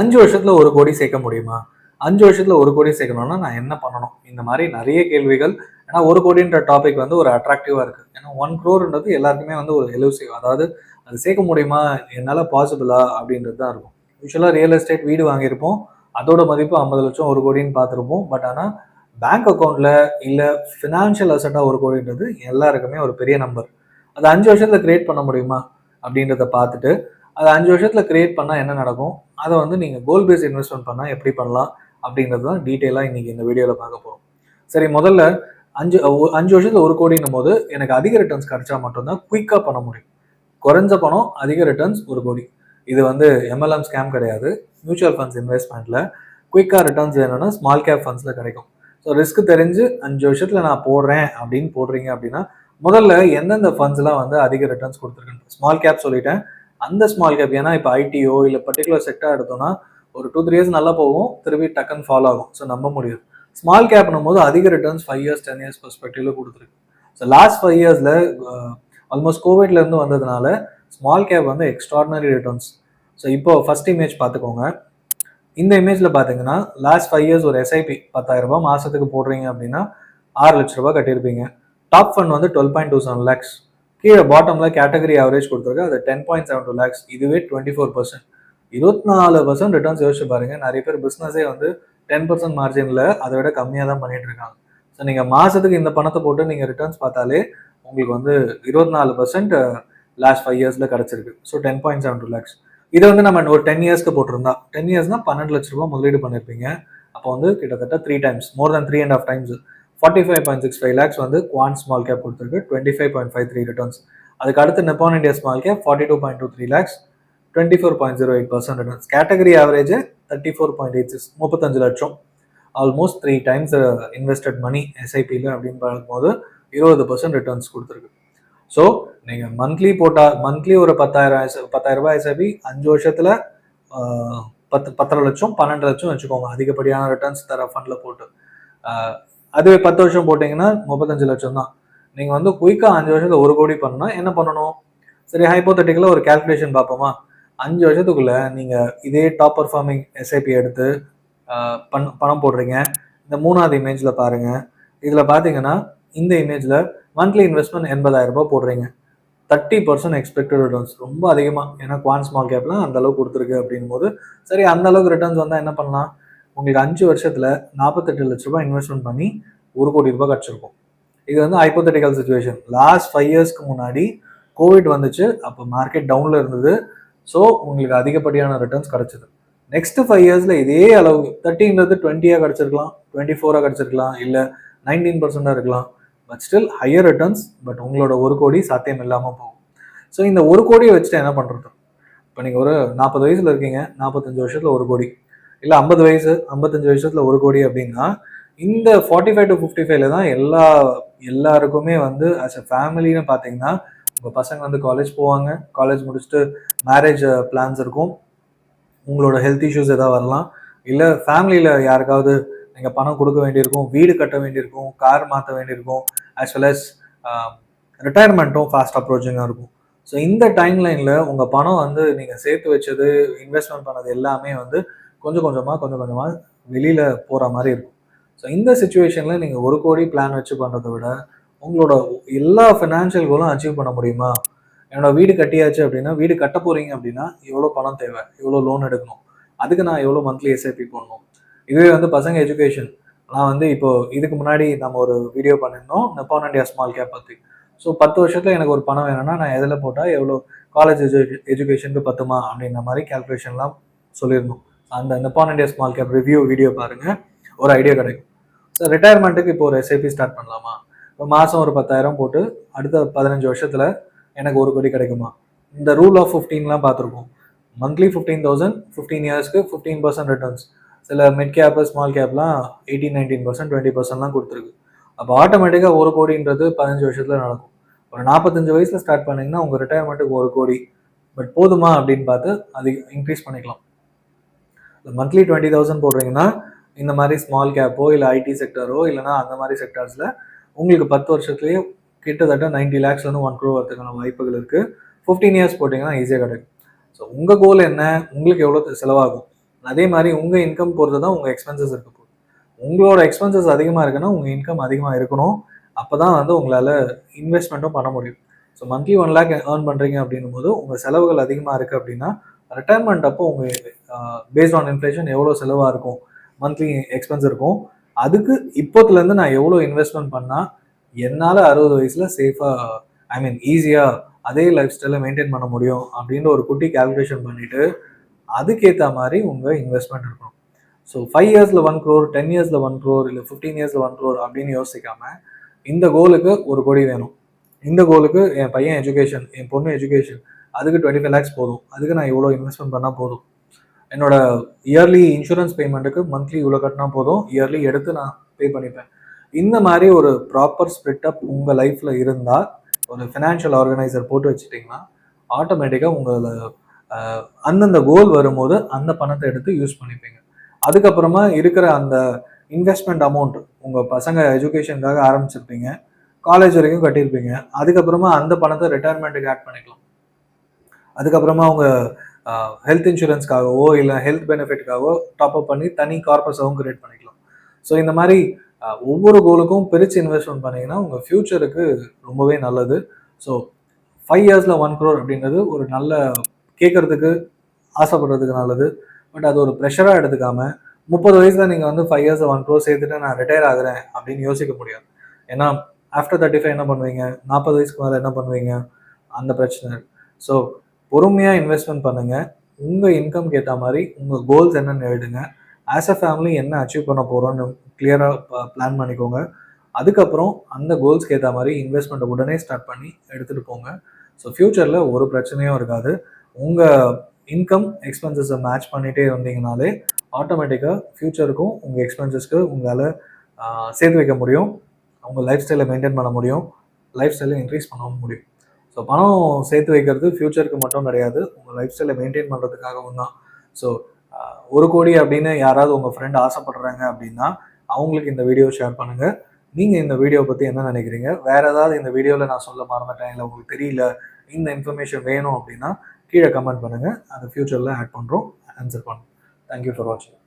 5 வருஷத்துல 1 கோடி சேர்க்க முடியுமா? 5 வருஷத்துல 1 கோடி சேர்க்கணும்னா நான் என்ன பண்ணணும்? இந்த மாதிரி நிறைய கேள்விகள். ஏன்னா 1 கோடின்ற டாபிக் வந்து ஒரு அட்ராக்டிவா இருக்கு. ஏன்னா 1 crore எல்லாருக்குமே வந்து ஒரு எலுசிவ். அதாவது அது சேர்க்க முடியுமா? என்னால பாசிபிளா? அப்படின்றது தான் இருக்கும். யூஸ்வலா ரியல் எஸ்டேட் வீடு வாங்கியிருப்போம். அதோட மதிப்பு 50 லட்சம் 1 கோடின்னு பார்த்துருப்போம். பட் ஆனால் பேங்க் அக்கௌண்ட்ல இல்ல ஃபினான்ஷியல் அசெட்டா 1 கோடின்றது எல்லாருக்குமே ஒரு பெரிய நம்பர். அது 5 வருஷத்துல கிரியேட் பண்ண முடியுமா அப்படின்றத பார்த்துட்டு அது 5 வருஷத்துல கிரியேட் பண்ணா என்ன நடக்கும், அதை வந்து நீங்க கோல் பேஸ் இன்வெஸ்ட்மெண்ட் பண்ணா எப்படி பண்ணலாம் அப்படின்றது தான் டீட்டெயிலா இன்னைக்கு இந்த வீடியோல பார்க்க போறோம். சரி, முதல்ல 5 வருஷத்துல 1 கோடின்னும் போது எனக்கு அதிக ரிட்டர்ன்ஸ் கிடைச்சா மட்டும்தான் குயிக்கா பண்ண முடியும். குறைஞ்ச பணம் அதிக ரிட்டர்ன்ஸ் 1 கோடி. இது வந்து MLM ஸ்கேம் கிடையாது. மியூச்சுவல் ஃபண்ட்ஸ் இன்வெஸ்ட்மெண்ட்ல குயிக்கா ரிட்டர்ன்ஸ் வேணும்னா ஸ்மால் கேப் ஃபண்ட்ஸ்ல கிடைக்கும். ஸோ ரிஸ்க் தெரிஞ்சு 5 வருஷத்துல நான் போடுறேன் அப்படின்னு போடுறீங்க அப்படின்னா முதல்ல எந்தெந்த ஃபண்ட்ஸ்லாம் வந்து அதிக ரிட்டர்ன்ஸ் கொடுத்துருக்கேன். ஸ்மால் கேப் சொல்லிட்டேன். அந்த ஸ்மால் கேப், ஏன்னா இப்போ ஐடிஓ இல்லை பர்டிகுலர் செக்டர் எடுத்தோம்னா ஒரு 2-3 இயர்ஸ் நல்லா போகும், திரும்பி டக்குன்னு ஃபாலோ ஆகும். ஸோ நம்ப முடியும். ஸ்மால் கேப்னும் போது அதிக ரிட்டர்ன்ஸ் 5 இயர்ஸ் 10 இயர்ஸ் பெர்ஸ்பெக்டிவ்ல கொடுத்துருக்கு. ஸோ லாஸ்ட் 5 இயர்ஸ்ல ஆல்மோஸ்ட் கோவிட்ல இருந்து வந்ததுனால ஸ்மால் கேப் வந்து எக்ஸ்ட்ராடினரி ரிட்டர்ன்ஸ். ஸோ இப்போ ஃபர்ஸ்ட் இமேஜ் பார்த்துக்கோங்க. இந்த இமேஜ்ல பாத்தீங்கன்னா லாஸ்ட் 5 இயர்ஸ் ஒரு எஸ்ஐபி 10,000 ரூபாய் மாசத்துக்கு போடுறீங்க அப்படின்னா 6 லட்ச ரூபாய் கட்டியிருப்பீங்க. டாப் ஃபண்ட் வந்து 12.27 லேக்ஸ். கீழே பாட்டம்ல கேட்டகரி ஆவரேஜ் கொடுத்துருக்கு, அது 10.72 லேக்ஸ். இதுவே 24%. 24% ரிட்டர்ன்ஸ் யோசிச்சு பாருங்க. நிறைய பேர் பிசினஸே வந்து 10% மார்ஜின்ல அதை விட கம்மியாக தான் பண்ணிட்டு இருக்காங்க. ஸோ நீங்க மாசத்துக்கு இந்த பணத்தை போட்டு நீங்க ரிட்டர்ன்ஸ் பார்த்தாலே உங்களுக்கு வந்து 24% லாஸ்ட் 5 இயர்ஸ்ல கிடைச்சிருக்கு. ஸோ 10.72 லேக்ஸ். இதை வந்து நம்ம ஒரு 10 இயர்ஸ்க்கு போட்டிருந்தா 10 இயர்ஸ்னா 12 லட்ச ரூபாய் முதலீடு பண்ணிருப்பீங்க. அப்போ வந்து கிட்டத்தட்ட 3 டைம்ஸ், மோர் தென் 3.5 டைம்ஸ் 45.65 லேக்ஸ் வந்து குவான்ட் ஸ்மால் கேப் கொடுத்துருக்கு. 25.53 ரிட்டர்ன்ஸ். அதுக்கு அடுத்து நிப்பான் India small cap 42.23 lakhs, 24.08% returns. Category average 34.86, 35 லட்சம். ஆல்மோஸ்ட் 3 டைம்ஸ் இன்வெஸ்டட் மணி எஸ்ஐபியில் அப்படின்னு பார்க்கும்போது 20% ரிட்டர்ன்ஸ் கொடுத்துருக்கு. ஸோ நீங்கள் மந்த்லி ஒரு 10,000 ரூபாய் எஸ்ஐபி 5 வருஷத்துல 10 லட்சம் 12 லட்சம் வச்சுக்கோங்க. அதிகப்படியான ரிட்டர்ன்ஸ் தர ஃபண்ட்ல போட்டு அதுவே 10 வருஷம் போட்டிங்கன்னா 35 லட்சம் தான். நீங்கள் வந்து குயிக்காக 5 வருஷத்துல 1 கோடி பண்ணா என்ன பண்ணணும்? சரி, ஹைப்போதெட்டிக்கலாக ஒரு கால்குலேஷன் பார்ப்போமா? 5 வருஷத்துக்குள்ள நீங்கள் இதே டாப் பர்ஃபார்மிங் எஸ்ஐபி எடுத்து பணம் போடுறீங்க. இந்த 3வது இமேஜ்ல பாருங்க. இதுல பாத்தீங்கன்னா இந்த இமேஜ்ல மந்த்லி இன்வெஸ்ட்மெண்ட் 80,000 ரூபாய் போடுறீங்க. 30% எக்ஸ்பெக்டட் ரிட்டர்ன்ஸ். ரொம்ப அதிகமா, ஏன்னா குவான்ட் ஸ்மால் கேப்ல அந்த அளவுக்கு கொடுத்துருக்கு அப்படின் போது சரி, அந்த அளவுக்கு ரிட்டர்ன்ஸ் வந்தா என்ன பண்ணலாம்? உங்களுக்கு 5 வருஷத்துல 48 லட்ச ரூபாய் இன்வெஸ்ட்மெண்ட் பண்ணி 1 கோடி ரூபாய் கிடைச்சிருக்கும். இது வந்து ஹைப்போதெட்டிக்கல் சிச்சுவேஷன். லாஸ்ட் 5 இயர்ஸ்க்கு முன்னாடி கோவிட் வந்துச்சு. அப்போ மார்க்கெட் டவுன்ல இருந்தது. ஸோ உங்களுக்கு அதிகப்படியான ரிட்டர்ன்ஸ் கிடைச்சது. நெக்ஸ்ட் 5 இயர்ஸ்ல இதே அளவு 30ன்றது 20 கிடைச்சிருக்கலாம், 24 கிடைச்சிருக்கலாம், இல்ல 19% இருக்கலாம். But still higher returns. But உங்களோட 1 கோடி சாத்தியம் இல்லாம போகும். ஸோ இந்த 1 கோடியை வச்சுட்டு என்ன பண்றது? இப்போ நீங்க ஒரு 40 வயசுல இருக்கீங்க, 45 வருஷத்துல 1 கோடி, இல்ல 50 வயசு 55 வருஷத்துல 1 கோடி அப்படின்னா இந்த 45 to 55ல தான் எல்லாருக்குமே வந்து அஸ் அ ஃபேமிலின்னு பாத்தீங்கன்னா உங்க பசங்க வந்து காலேஜ் போவாங்க, காலேஜ் முடிச்சுட்டு மேரேஜ் பிளான்ஸ் இருக்கும், உங்களோட ஹெல்த் இஷ்யூஸ் ஏதாவது வரலாம், இல்லை ஃபேமிலியில் யாருக்காவது நீங்கள் பணம் கொடுக்க வேண்டியிருக்கும், வீடு கட்ட வேண்டியிருக்கும், கார் மாற்ற வேண்டியிருக்கும், ஆஸ் வெல் அஸ் ரிட்டையர்மெண்ட்டும் ஃபாஸ்ட் அப்ரோச்சிங்காக இருக்கும். ஸோ இந்த டைம் லைனில் உங்கள் பணம் வந்து நீங்கள் சேர்த்து வச்சது, இன்வெஸ்ட்மெண்ட் பண்ணது எல்லாமே வந்து கொஞ்சம் கொஞ்சமாக வெளியில் போகிற மாதிரி இருக்கும். ஸோ இந்த சுச்சுவேஷனில் நீங்கள் 1 கோடி பிளான் வச்சு பண்ணுறதை விட உங்களோட எல்லா ஃபினான்ஷியல் கோலும் அச்சீவ் பண்ண முடியுமா? என்னோட வீடு கட்டியாச்சு அப்படின்னா, வீடு கட்ட போறீங்க அப்படின்னா எவ்வளோ பணம் தேவை, எவ்வளோ லோன் எடுக்கணும், அதுக்கு நான் எவ்வளோ மந்த்லி எஸ்ஐபி போடணும். இதுவே வந்து பசங்க எஜுகேஷன். நான் வந்து இப்போ இதுக்கு முன்னாடி நம்ம ஒரு வீடியோ பண்ணியிருந்தோம் நிப்பான் இந்தியா ஸ்மால் கேப் பற்றி. ஸோ 10 வருஷத்துல எனக்கு ஒரு பணம் வேணும்னா நான் எதில் போட்டால் எவ்வளோ காலேஜ் எஜுகேஷனுக்கு பத்துமா அப்படின்ற மாதிரி கால்குலேஷன்லாம் சொல்லியிருந்தோம். அந்த நிப்பான் India small cap review video பாருங்க, ஒரு ஐடியா கிடைக்கும். ஸோ ரிட்டையர்மெண்ட்டுக்கு இப்போ ஒரு எஸ்ஐபி ஸ்டார்ட் பண்ணலாமா? இப்போ மாதம் ஒரு 10,000 போட்டு அடுத்த 15 வருஷத்துல எனக்கு 1 கோடி கிடைக்குமா? இந்த ரூல் ஆஃப் 15லாம் பார்த்துருக்கோம். மந்த்லி 15,000 15 இயர்ஸ்க்கு 15% ரிட்டர்ன்ஸ். சில மிட் கேப் ஸ்மால் கேப்லாம் 18-19% 20%லாம் கொடுத்துருக்கு. அப்போ ஆட்டோமேட்டிக்காக 1 கோடின்றது 15 வருஷத்துல நடக்கும். ஒரு 45 வயசுல ஸ்டார்ட் பண்ணீங்கன்னா உங்க ரிட்டையர்மெண்ட்டுக்கு 1 கோடி. பட் போதுமா அப்படின்னு பார்த்து அது இன்க்ரீஸ் பண்ணிக்கலாம். மந்த்லி 20,000 போடுறீங்கன்னா இந்த மாதிரி ஸ்மால் கேப்போ இல்லை ஐடி செக்டரோ இல்லைனா அந்த மாதிரி செக்டர்ஸ்ல உங்களுக்கு 10 வருஷத்துலேயே கிட்டத்தட்ட 90 lakhsலேருந்து 1 crore வரதுக்கான வாய்ப்புகள் இருக்குது. 15 இயர்ஸ் போட்டிங்கன்னா ஈஸியாக கிடைக்கும். ஸோ உங்கள் கோல் என்ன, உங்களுக்கு எவ்வளோ செலவாகும், அதே மாதிரி உங்கள் இன்கம் பொறுத்து தான் உங்கள் எக்ஸ்பென்சஸ் இருக்க போகுது. உங்களோட எக்ஸ்பென்சஸ் அதிகமாக இருக்குன்னா உங்கள் இன்கம் அதிகமாக இருக்கணும். அப்போ தான் வந்து உங்களால் இன்வெஸ்ட்மெண்ட்டும் பண்ண முடியும். ஸோ மந்த்லி 1 lakh ஏர்ன் பண்ணுறீங்க அப்படின்னும் போது உங்கள் செலவுகள் அதிகமாக இருக்குது அப்படின்னா ரிட்டைர்மெண்ட் அப்போ உங்கள் பேஸ்ட் ஆன் இன்ஃப்ளேஷன் எவ்வளோ செலவாக இருக்கும், மந்த்லி எக்ஸ்பென்ஸ் இருக்கும், அதுக்கு இப்போத்துலேருந்து நான் எவ்வளோ இன்வெஸ்ட்மெண்ட் பண்ணால் என்னால் 60 வயசில் சேஃபாக ஈஸியாக அதே லைஃப் ஸ்டைலை மெயின்டைன் பண்ண முடியும் அப்படின்ற ஒரு குட்டி கால்குலேஷன் பண்ணிவிட்டு அதுக்கேற்ற மாதிரி உங்கள் இன்வெஸ்ட்மெண்ட் இருக்கணும். ஸோ 5 இயர்ஸில் 1 crore, 10 இயர்ஸில் 1 crore, இல்லை 15 இயர்ஸில் 1 crore அப்படின்னு யோசிக்காமல் இந்த கோலுக்கு 1 கோடி வேணும், இந்த கோலுக்கு என் பையன் எஜுகேஷன், என் பொண்ணு எஜுகேஷன், அதுக்கு 25 lakhs போதும், அதுக்கு நான் இவ்வளோ இன்வெஸ்ட்மெண்ட் பண்ணால் போதும், என்னோட இயர்லி இன்சூரன்ஸ் பேமெண்ட்டுக்கு மந்த்லி இவ்வளோ கட்டினா போதும், இயர்லி எடுத்து நான் பே பண்ணிப்பேன். இந்த மாதிரி ஒரு ப்ராப்பர் ஸ்ப்ளிட் அப் உங்கள் லைஃப்பில் இருந்தால், ஒரு ஃபினான்ஷியல் ஆர்கனைசர் போட்டு வச்சுட்டிங்கன்னா ஆட்டோமேட்டிக்காக உங்களை அந்தந்த கோல் வரும்போது அந்த பணத்தை எடுத்து யூஸ் பண்ணிப்பீங்க. அதுக்கப்புறமா இருக்கிற அந்த இன்வெஸ்ட்மெண்ட் அமௌண்ட் உங்கள் பசங்க எஜுகேஷனுக்காக ஆரம்பிச்சிருப்பீங்க, காலேஜ் வரைக்கும் கட்டியிருப்பீங்க, அதுக்கப்புறமா அந்த பணத்தை ரிட்டையர்மெண்ட்டுக்கு ஆட் பண்ணிக்கலாம். அதுக்கப்புறமா அவங்க ஹெல்த் இன்சூரன்ஸ்க்காகவோ இல்லை ஹெல்த் பெனிஃபிட்காகவோ டாப்அப் பண்ணி தனி கார்பஸாகவும் கிரியேட் பண்ணிக்கலாம். ஸோ இந்த மாதிரி ஒவ்வொரு கோலுக்கும் பிரித்து இன்வெஸ்ட்மெண்ட் பண்ணிங்கன்னா உங்கள் ஃப்யூச்சருக்கு ரொம்பவே நல்லது. ஸோ 5 இயர்ஸில் 1 crore அப்படின்றது ஒரு நல்ல கேட்குறதுக்கு ஆசைப்படுறதுக்கு நல்லது. பட் அது ஒரு ப்ரெஷராக எடுத்துக்காமல் 30 வயசில் நீங்கள் வந்து 5 இயர்ஸில் 1 crore சேர்த்துட்டு நான் ரிட்டையர் ஆகிறேன் அப்படின்னு யோசிக்க முடியாது. ஏன்னா ஆஃப்டர் 35 என்ன பண்ணுவீங்க, 40 வயசுக்கு மேலே என்ன பண்ணுவீங்க, அந்த பிரச்சனை. ஸோ பொறுமையாக இன்வெஸ்ட்மெண்ட் பண்ணுங்கள், உங்கள் இன்கம்க்கு ஏற்ற மாதிரி உங்கள் கோல்ஸ் என்னென்னு எழுதுங்க, ஆஸ் அ ஃபேமிலி என்ன அச்சீவ் பண்ண போகிறோன்னு கிளியராக பிளான் பண்ணிக்கோங்க. அதுக்கப்புறம் அந்த கோல்ஸ்க்கு ஏற்ற மாதிரி இன்வெஸ்ட்மெண்ட்டை உடனே ஸ்டார்ட் பண்ணி எடுத்துகிட்டு போங்க. ஸோ ஃப்யூச்சரில் ஒரு பிரச்சனையும் இருக்காது. உங்கள் இன்கம் எக்ஸ்பென்சஸை மேட்ச் பண்ணிகிட்டே வந்தீங்கனாலே ஆட்டோமேட்டிக்காக ஃப்யூச்சருக்கும் உங்கள் எக்ஸ்பென்சஸ்க்கு உங்களால் சேர்த்து வைக்க முடியும், உங்கள் லைஃப் ஸ்டைலை மெயின்டைன் பண்ண முடியும், லைஃப் ஸ்டைலை இன்க்ரீஸ் பண்ணவும் முடியும். ஸோ பணம் சேர்த்து வைக்கிறது ஃப்யூச்சருக்கு மட்டும் கிடையாது, உங்கள் லைஃப் ஸ்டைலை மெயின்டைன் பண்ணுறதுக்காகவும் தான். ஸோ 1 கோடி அப்படின்னு யாராவது உங்கள் ஃப்ரெண்ட் ஆசைப்படுறாங்க அப்படின்னா அவங்களுக்கு இந்த வீடியோ ஷேர் பண்ணுங்கள். நீங்கள் இந்த வீடியோ பற்றி என்ன நினைக்கிறீங்க, வேறு ஏதாவது இந்த வீடியோவில் நான் சொல்ல மறந்துட்டேன், இல்லை உங்களுக்கு தெரியல, இந்த இன்ஃபர்மேஷன் வேணும் அப்படின்னா கீழே கமெண்ட் பண்ணுங்கள், அதை ஃப்யூச்சரில் ஆட் பண்ணுறோம், ஆன்சர் பண்ணுறோம். தேங்க்யூ ஃபார் வாட்சிங்.